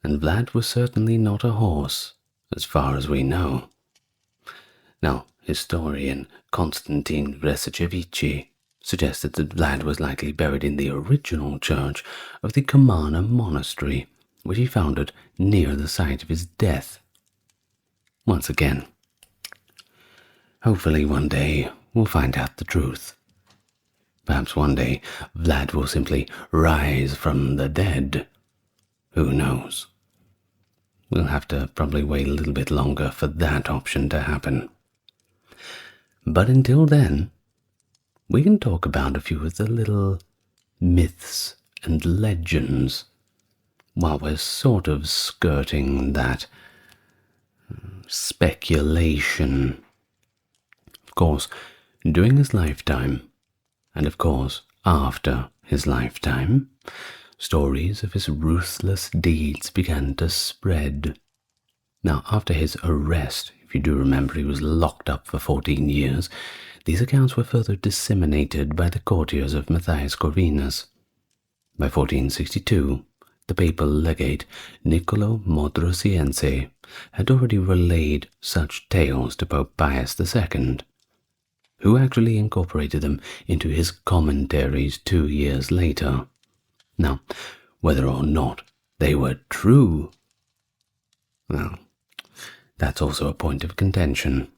and Vlad was certainly not a horse, as far as we know. Now, historian Konstantin Vresechevici suggested that Vlad was likely buried in the original church of the Kamana monastery, which he founded near the site of his death. Once again, hopefully one day we'll find out the truth. Perhaps one day Vlad will simply rise from the dead. Who knows? we'll have to probably wait a little bit longer for that option to happen. But until then, we can talk about a few of the little myths and legends while we're sort of skirting that speculation. Of course, during his lifetime, and of course after his lifetime, stories of his ruthless deeds began to spread. Now, after his arrest, if you do remember, he was locked up for 14 years, these accounts were further disseminated by the courtiers of Matthias Corvinus. By 1462, the papal legate Niccolo Modrosiense had already relayed such tales to Pope Pius II, who actually incorporated them into his commentaries 2 years later. Now, whether or not they were true, well, that's also a point of contention.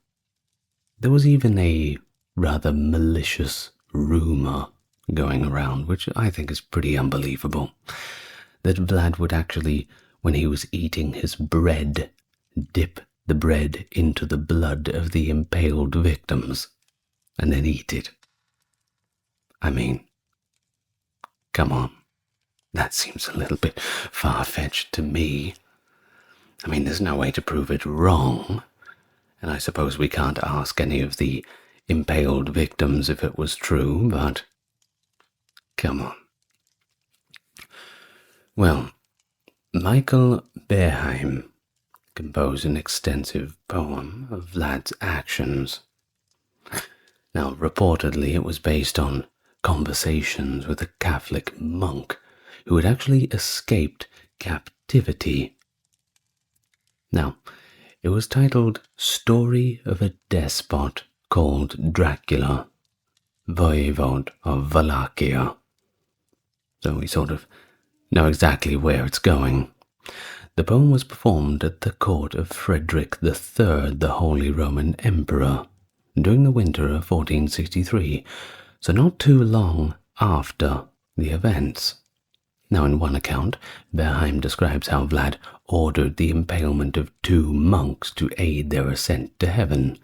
There was even a rather malicious rumor going around, which I think is pretty unbelievable, that Vlad would actually, when he was eating his bread, dip the bread into the blood of the impaled victims, and then eat it. I mean, come on. That seems a little bit far-fetched to me. I mean, there's no way to prove it wrong, and I suppose we can't ask any of the impaled victims if it was true, but come on. Well, Michael Beheim composed an extensive poem of Vlad's actions. Now, reportedly, it was based on conversations with a Catholic monk who had actually escaped captivity. Now, it was titled Story of a Despot Called Dracula, Voivode of Wallachia. So we sort of know exactly where it's going. The poem was performed at the court of Frederick III, the Holy Roman Emperor, during the winter of 1463, so not too long after the events. Now, in one account, Beheim describes how Vlad ordered the impalement of 2 monks to aid their ascent to heaven,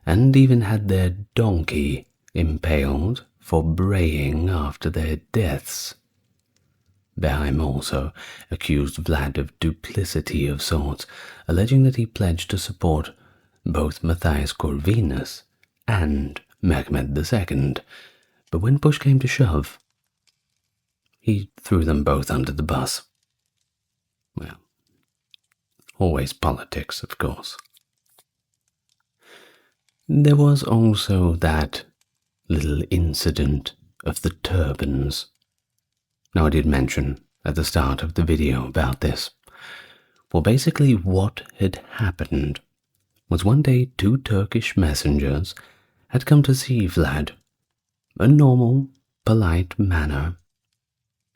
and even had their donkey impaled for braying after their deaths. Beheim also accused Vlad of duplicity of sorts, alleging that he pledged to support both Matthias Corvinus and Mehmed II, but when push came to shove, he threw them both under the bus. Well, always politics, of course. There was also that little incident of the turbans. Now, I did mention at the start of the video about this. Well, basically what had happened was one day 2 Turkish messengers had come to see Vlad, a normal, polite manner,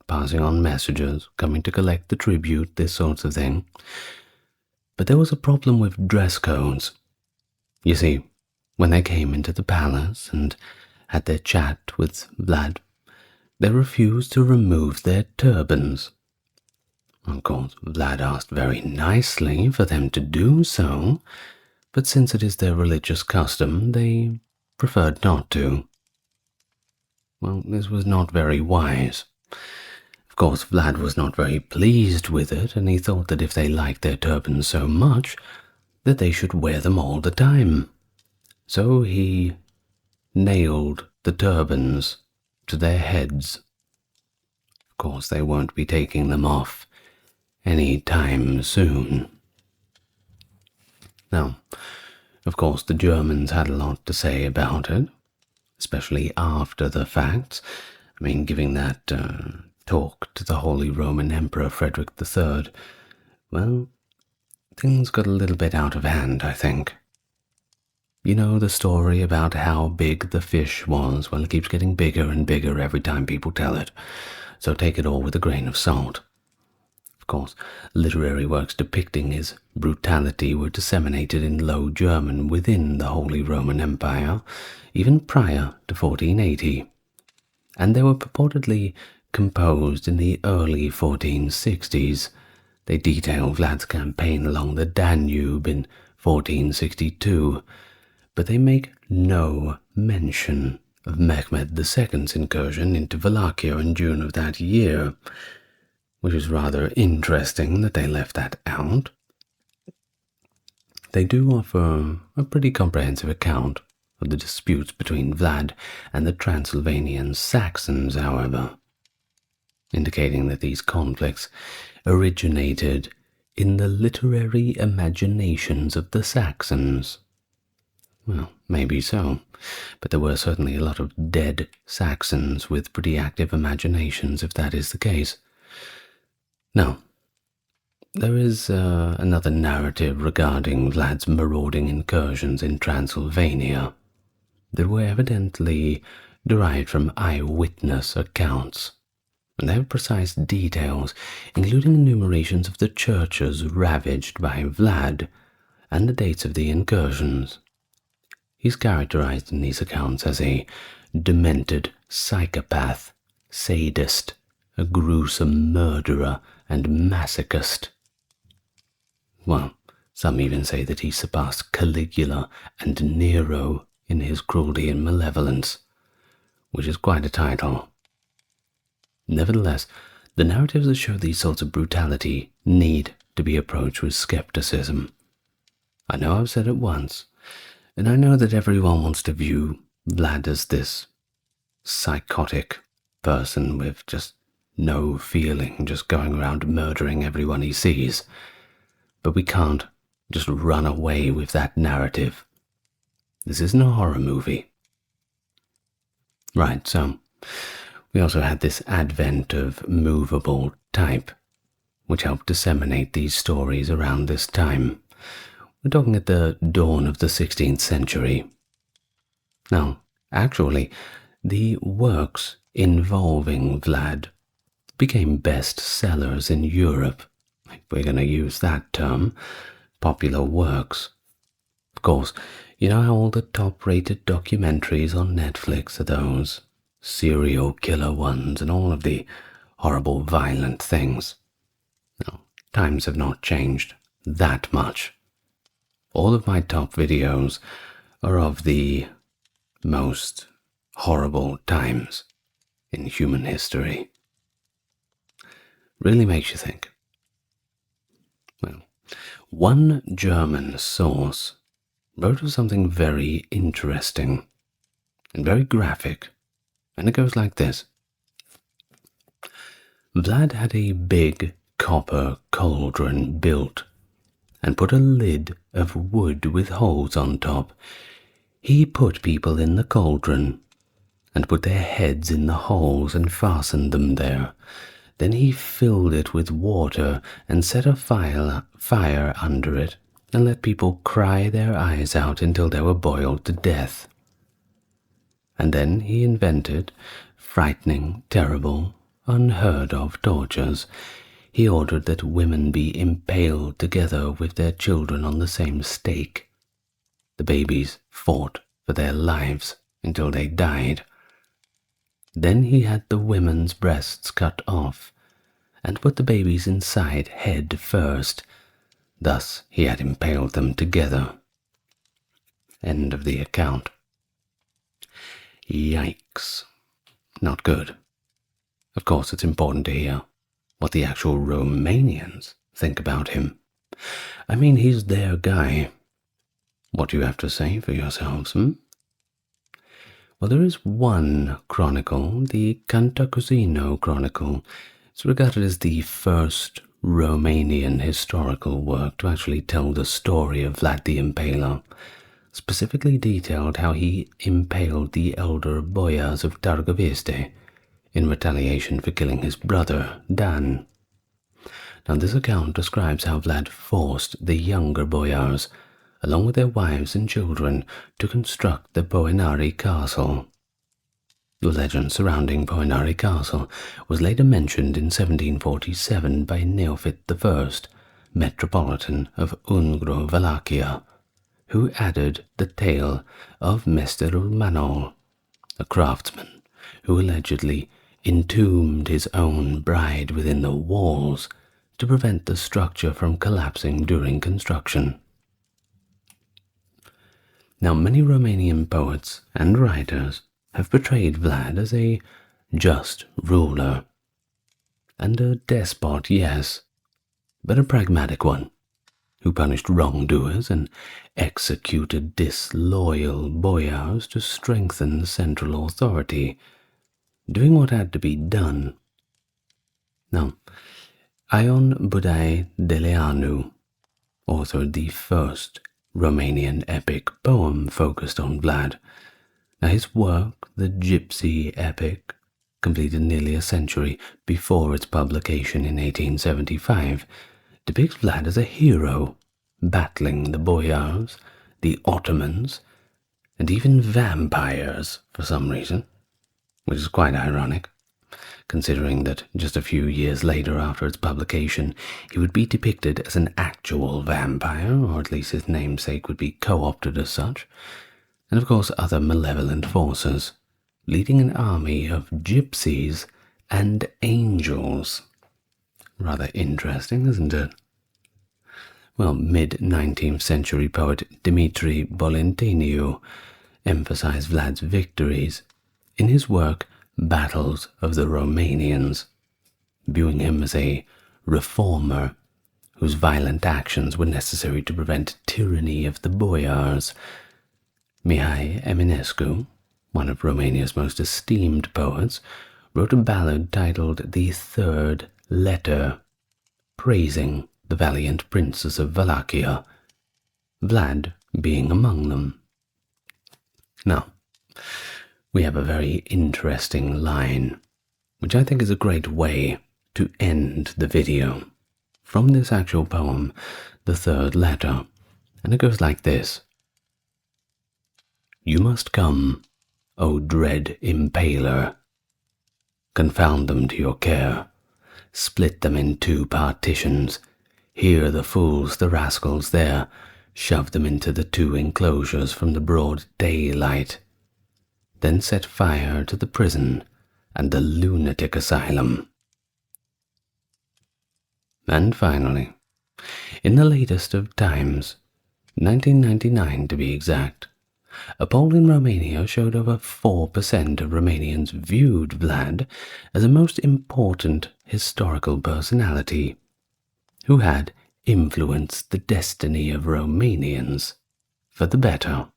passing on messages, coming to collect the tribute, this sort of thing. But there was a problem with dress codes. You see, when they came into the palace and had their chat with Vlad, they refused to remove their turbans. Of course, Vlad asked very nicely for them to do so, but since it is their religious custom, they preferred not to. Well, this was not very wise. Of course, Vlad was not very pleased with it, and he thought that if they liked their turbans so much, that they should wear them all the time. So he nailed the turbans to their heads. Of course, they won't be taking them off any time soon. Now, of course, the Germans had a lot to say about it, especially after the fact. I mean, giving that talk to the Holy Roman Emperor Frederick III, well, things got a little bit out of hand, I think. You know the story about how big the fish was? Well, it keeps getting bigger and bigger every time people tell it, so take it all with a grain of salt. Of course, literary works depicting his brutality were disseminated in Low German within the Holy Roman Empire, even prior to 1480, and they were purportedly composed in the early 1460s, They detail Vlad's campaign along the Danube in 1462, but they make no mention of Mehmed II's incursion into Wallachia in June of that year, which is rather interesting that they left that out. They do offer a pretty comprehensive account of the disputes between Vlad and the Transylvanian Saxons, however, indicating that these conflicts originated in the literary imaginations of the Saxons. Well, maybe so, but there were certainly a lot of dead Saxons with pretty active imaginations, if that is the case. Now, there is another narrative regarding Vlad's marauding incursions in Transylvania that were evidently derived from eyewitness accounts, and they have precise details, including enumerations of the churches ravaged by Vlad and the dates of the incursions. He's characterized in these accounts as a demented psychopath, sadist, a gruesome murderer, and masochist. Well, some even say that he surpassed Caligula and Nero in his cruelty and malevolence, which is quite a title. Nevertheless, the narratives that show these sorts of brutality need to be approached with skepticism. I know I've said it once, and I know that everyone wants to view Vlad as this psychotic person with just no feeling, just going around murdering everyone he sees. But we can't just run away with that narrative. This isn't a horror movie. Right, so we also had this advent of movable type, which helped disseminate these stories around this time. We're talking at the dawn of the 16th century. Now, actually, the works involving Vlad became bestsellers in Europe. If we're going to use that term, popular works. Of course, you know how all the top-rated documentaries on Netflix are those serial killer ones and all of the horrible, violent things. No, times have not changed that much. All of my top videos are of the most horrible times in human history. Really makes you think. Well, one German source wrote of something very interesting and very graphic, and it goes like this. Vlad had a big copper cauldron built and put a lid of wood with holes on top. He put people in the cauldron and put their heads in the holes and fastened them there. Then he filled it with water and set a fire under it and let people cry their eyes out until they were boiled to death. And then he invented frightening, terrible, unheard of tortures. He ordered that women be impaled together with their children on the same stake. The babies fought for their lives until they died. Then he had the women's breasts cut off and put the babies inside head first. Thus he had impaled them together. End of the account. Yikes. Not good. Of course, it's important to hear what the actual Romanians think about him. I mean, he's their guy. What do you have to say for yourselves, Well, there is one chronicle, the Cantacuzino Chronicle. It's regarded as the first Romanian historical work to actually tell the story of Vlad the Impaler, specifically detailed how he impaled the elder boyars of Drăculești in retaliation for killing his brother, Dan. Now, this account describes how Vlad forced the younger boyars, along with their wives and children, to construct the Poenari Castle. The legend surrounding Poenari Castle was later mentioned in 1747 by Neofit I, Metropolitan of Ungro-Wallachia, who added the tale of Mesterul Manol, a craftsman who allegedly entombed his own bride within the walls to prevent the structure from collapsing during construction. Now, many Romanian poets and writers have portrayed Vlad as a just ruler, and a despot, yes, but a pragmatic one, who punished wrongdoers and executed disloyal boyars to strengthen central authority, doing what had to be done. Now, Ion Budai Deleanu authored the first Romanian epic poem focused on Vlad. Now, his work, the Gypsy Epic, completed nearly a century before its publication in 1875, depicts Vlad as a hero, battling the boyars, the Ottomans, and even vampires for some reason, which is quite ironic, considering that just a few years later after its publication, he would be depicted as an actual vampire, or at least his namesake would be co-opted as such, and of course other malevolent forces, leading an army of gypsies and angels. Rather interesting, isn't it? Well, mid-19th century poet Dimitri Bolentiniu emphasized Vlad's victories in his work Battles of the Romanians, viewing him as a reformer whose violent actions were necessary to prevent tyranny of the boyars. Mihai Eminescu, one of Romania's most esteemed poets, wrote a ballad titled The Third Letter, praising the valiant princes of Wallachia, Vlad being among them. Now, we have a very interesting line, which I think is a great way to end the video, from this actual poem, The Third Letter, and it goes like this. You must come, O dread Impaler. Confound them to your care, split them in two partitions, here the fools, the rascals there, shove them into the two enclosures from the broad daylight, then set fire to the prison and the lunatic asylum. And finally, in the latest of times, 1999 to be exact, a poll in Romania showed over 4% of Romanians viewed Vlad as a most important historical personality who had influenced the destiny of Romanians for the better.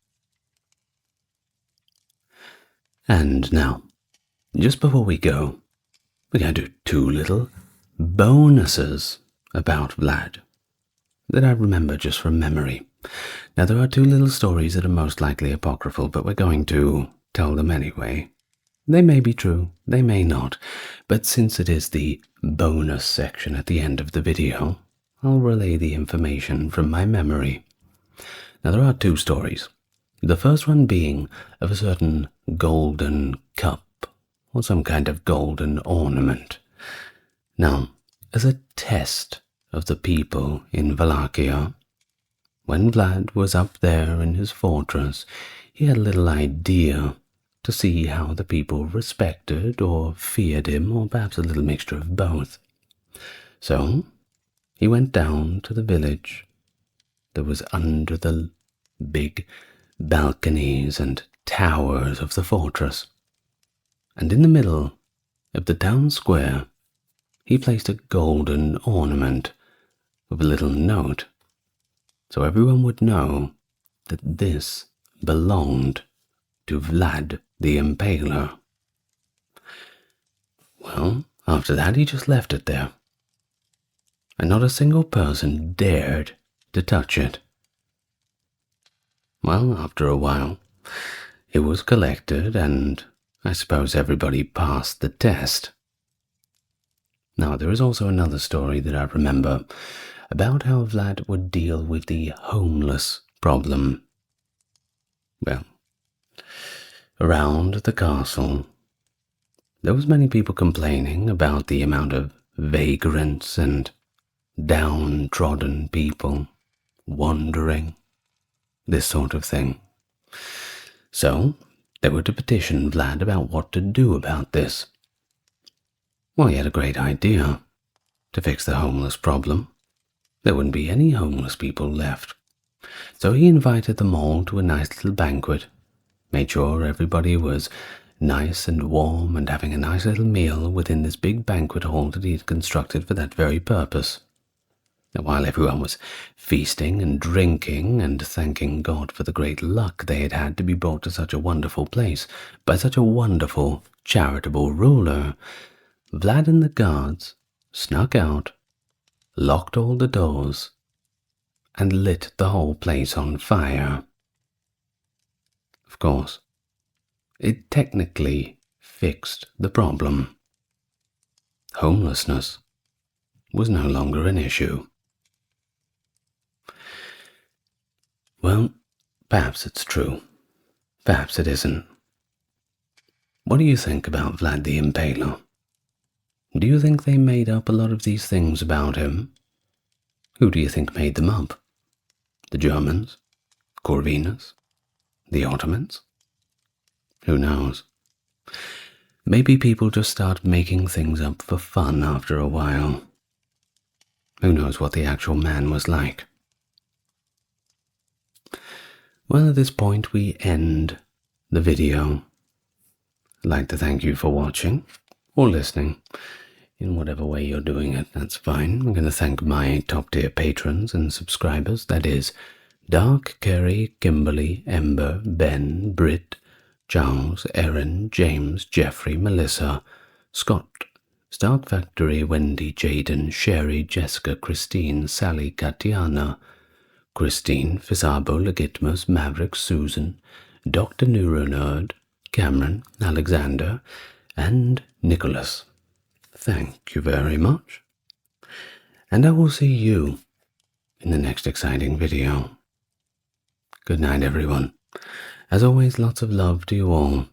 And now, just before we go, we're going to do two little bonuses about Vlad that I remember just from memory. Now, there are two little stories that are most likely apocryphal, but we're going to tell them anyway. They may be true, they may not, but since it is the bonus section at the end of the video, I'll relay the information from my memory. Now, there are two stories. The first one being of a certain golden cup, or some kind of golden ornament. Now, as a test of the people in Wallachia, when Vlad was up there in his fortress, he had a little idea to see how the people respected or feared him, or perhaps a little mixture of both. So, he went down to the village that was under the big balconies and towers of the fortress, and in the middle of the town square he placed a golden ornament with a little note, so everyone would know that this belonged to Vlad the Impaler. Well, after that he just left it there, and not a single person dared to touch it. Well, after a while, it was collected, and I suppose everybody passed the test. Now, there is also another story that I remember about how Vlad would deal with the homeless problem. Well, around the castle, there was many people complaining about the amount of vagrants and downtrodden people wandering, this sort of thing. So, they were to petition Vlad about what to do about this. Well, he had a great idea. to fix the homeless problem. There wouldn't be any homeless people left. So he invited them all to a nice little banquet, made sure everybody was nice and warm and having a nice little meal within this big banquet hall that he had constructed for that very purpose. And while everyone was feasting and drinking and thanking God for the great luck they had had to be brought to such a wonderful place by such a wonderful, charitable ruler, Vlad and the guards snuck out, locked all the doors, and lit the whole place on fire. Of course, it technically fixed the problem. Homelessness was no longer an issue. Well, perhaps it's true. Perhaps it isn't. What do you think about Vlad the Impaler? Do you think they made up a lot of these things about him? Who do you think made them up? The Germans? Corvinus? The Ottomans? Who knows? Maybe people just start making things up for fun after a while. Who knows what the actual man was like? Well, at this point we end the video. I'd like to thank you for watching or listening. In whatever way you're doing it, that's fine. I'm going to thank my top-tier patrons and subscribers. That is Dark, Kerry, Kimberly, Ember, Ben, Britt, Charles, Erin, James, Jeffrey, Melissa, Scott, Stark Factory, Wendy, Jaden, Sherry, Jessica, Christine, Sally, Katiana, Christine, Fisabo, Legitmus, Maverick, Susan, Dr. Neuronerd, Cameron, Alexander, and Nicholas. Thank you very much. And I will see you in the next exciting video. Good night, everyone. As always, lots of love to you all.